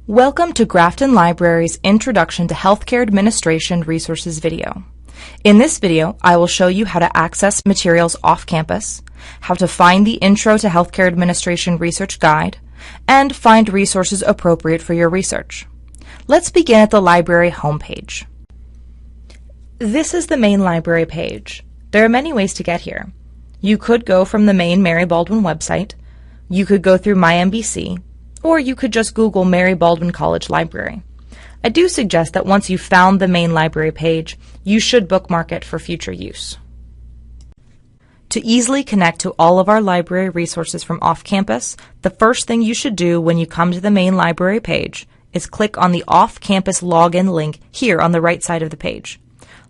Welcome to Grafton Library's Introduction to Healthcare Administration Resources video. In this video, I will show you how to access materials off campus, how to find the Intro to Healthcare Administration Research Guide, and find resources appropriate for your research. Let's begin at the library homepage. This is the main library page. There are many ways to get here. You could go from the main Mary Baldwin website, you could go through My MBC, or you could just Google Mary Baldwin College Library. I do suggest that once you've found the main library page, you should bookmark it for future use. To easily connect to all of our library resources from off-campus, the first thing you should do when you come to the main library page is click on the off-campus login link here on the right side of the page.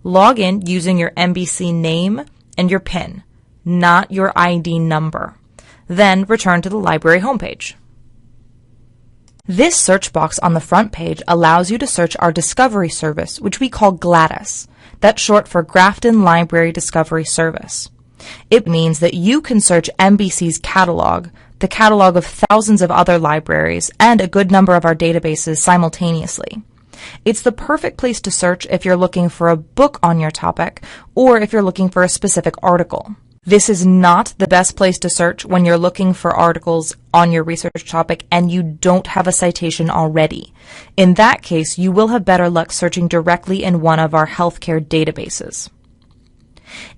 Log in using your MBC name and your PIN, not your ID number. Then return to the library homepage. This search box on the front page allows you to search our discovery service, which we call GLADIS. That's short for Grafton Library Discovery Service. It means that you can search MBC's catalog, the catalog of thousands of other libraries, and a good number of our databases simultaneously. It's the perfect place to search if you're looking for a book on your topic, or if you're looking for a specific article. This is not the best place to search when you're looking for articles on your research topic and you don't have a citation already. In that case, you will have better luck searching directly in one of our healthcare databases.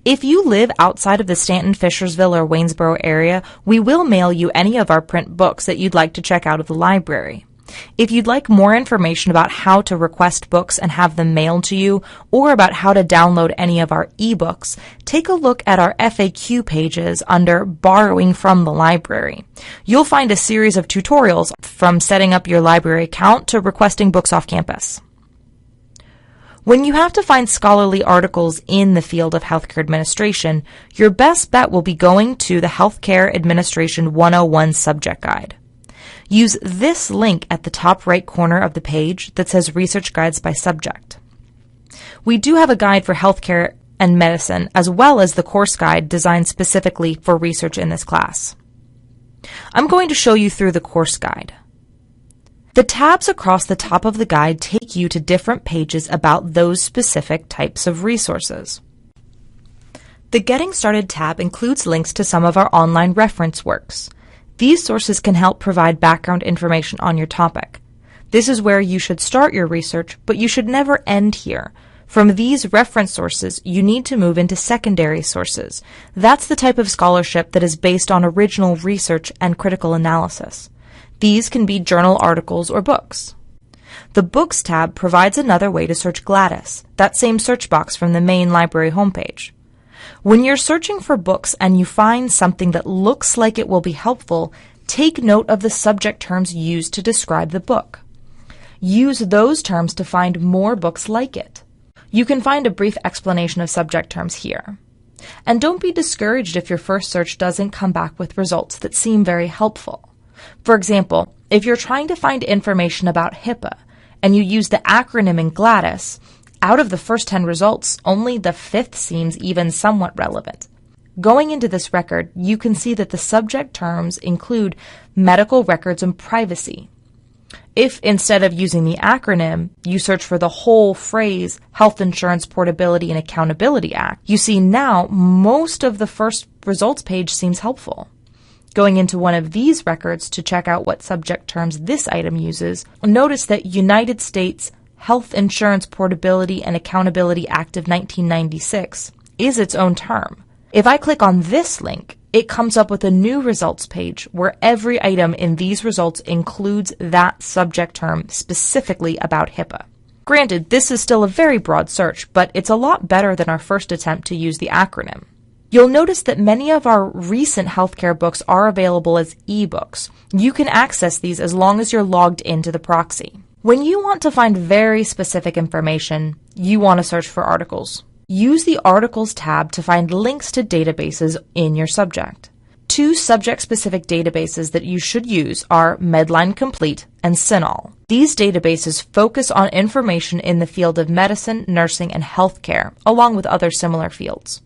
If you live outside of the Stanton-Fishersville or Waynesboro area, we will mail you any of our print books that you'd like to check out of the library. If you'd like more information about how to request books and have them mailed to you, or about how to download any of our ebooks, take a look at our FAQ pages under Borrowing from the Library. You'll find a series of tutorials from setting up your library account to requesting books off campus. When you have to find scholarly articles in the field of healthcare administration, your best bet will be going to the Healthcare Administration 101 Subject Guide. Use this link at the top right corner of the page that says Research Guides by Subject. We do have a guide for healthcare and medicine, as well as the course guide designed specifically for research in this class. I'm going to show you through the course guide. The tabs across the top of the guide take you to different pages about those specific types of resources. The Getting Started tab includes links to some of our online reference works. These sources can help provide background information on your topic. This is where you should start your research, but you should never end here. From these reference sources, you need to move into secondary sources. That's the type of scholarship that is based on original research and critical analysis. These can be journal articles or books. The Books tab provides another way to search GLADIS, that same search box from the main library homepage. When you're searching for books and you find something that looks like it will be helpful, take note of the subject terms used to describe the book. Use those terms to find more books like it. You can find a brief explanation of subject terms here. And don't be discouraged if your first search doesn't come back with results that seem very helpful. For example, if you're trying to find information about HIPAA and you use the acronym in GLADIS, out of the first 10 results, only the 5th seems even somewhat relevant. Going into this record, you can see that the subject terms include medical records and privacy. If instead of using the acronym, you search for the whole phrase Health Insurance Portability and Accountability Act, you see now most of the first results page seems helpful. Going into one of these records to check out what subject terms this item uses, notice that United States Health Insurance Portability and Accountability Act of 1996 is its own term. If I click on this link, it comes up with a new results page where every item in these results includes that subject term specifically about HIPAA. Granted, this is still a very broad search, but it's a lot better than our first attempt to use the acronym. You'll notice that many of our recent healthcare books are available as ebooks. You can access these as long as you're logged into the proxy. When you want to find very specific information, you want to search for articles. Use the Articles tab to find links to databases in your subject. Two subject-specific databases that you should use are MEDLINE Complete and CINAHL. These databases focus on information in the field of medicine, nursing, and healthcare, along with other similar fields.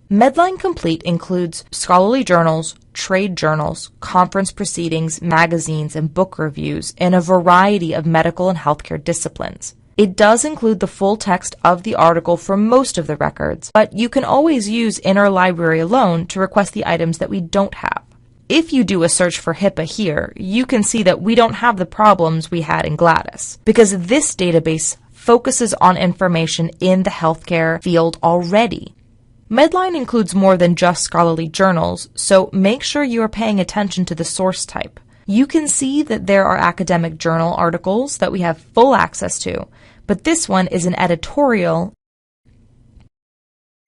MEDLINE Complete includes scholarly journals, trade journals, conference proceedings, magazines, and book reviews in a variety of medical and healthcare disciplines. It does include the full text of the article for most of the records, but you can always use Interlibrary Loan to request the items that we don't have. If you do a search for HIPAA here, you can see that we don't have the problems we had in Gladys, because this database focuses on information in the healthcare field already. MEDLINE includes more than just scholarly journals, so make sure you are paying attention to the source type. You can see that there are academic journal articles that we have full access to, but this one is an editorial,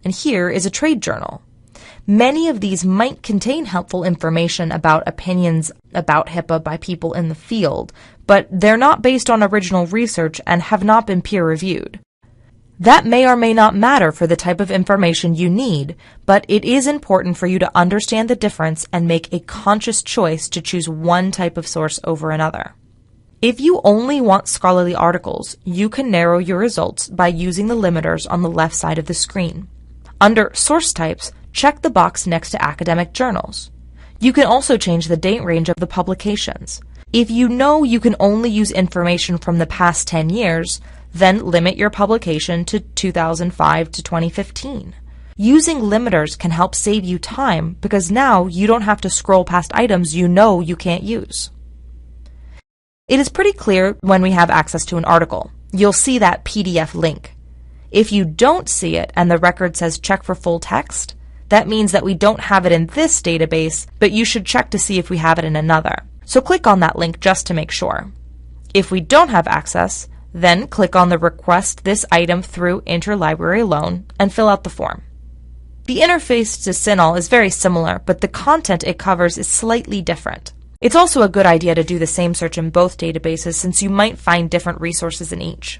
and here is a trade journal. Many of these might contain helpful information about opinions about HIPAA by people in the field, but they're not based on original research and have not been peer-reviewed. That may or may not matter for the type of information you need, but it is important for you to understand the difference and make a conscious choice to choose one type of source over another. If you only want scholarly articles, you can narrow your results by using the limiters on the left side of the screen. Under Source Types, check the box next to academic journals. You can also change the date range of the publications. If you know you can only use information from the past 10 years, then limit your publication to 2005 to 2015. Using limiters can help save you time because now you don't have to scroll past items you know you can't use. It is pretty clear when we have access to an article. You'll see that PDF link. If you don't see it and the record says check for full text, that means that we don't have it in this database, but you should check to see if we have it in another. So click on that link just to make sure. If we don't have access, then click on the Request this item through Interlibrary Loan and fill out the form. The interface to CINAHL is very similar, but the content it covers is slightly different. It's also a good idea to do the same search in both databases since you might find different resources in each.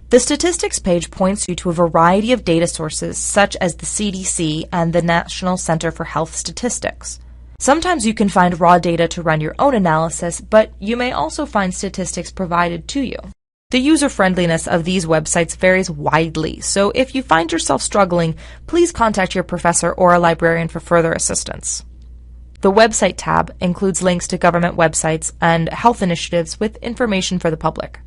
The statistics page points you to a variety of data sources such as the CDC and the National Center for Health Statistics. Sometimes you can find raw data to run your own analysis, but you may also find statistics provided to you. The user-friendliness of these websites varies widely, so if you find yourself struggling, please contact your professor or a librarian for further assistance. The Website tab includes links to government websites and health initiatives with information for the public.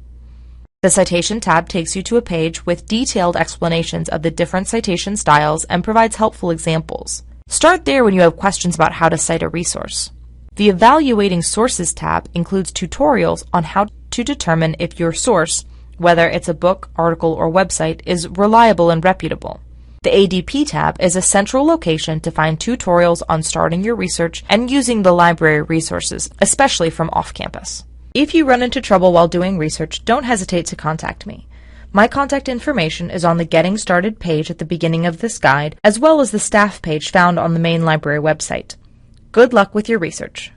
The Citation tab takes you to a page with detailed explanations of the different citation styles and provides helpful examples. Start there when you have questions about how to cite a resource. The Evaluating Sources tab includes tutorials on how to determine if your source, whether it's a book, article, or website, is reliable and reputable. The ADP tab is a central location to find tutorials on starting your research and using the library resources, especially from off-campus. If you run into trouble while doing research, don't hesitate to contact me. My contact information is on the Getting Started page at the beginning of this guide, as well as the staff page found on the main library website. Good luck with your research.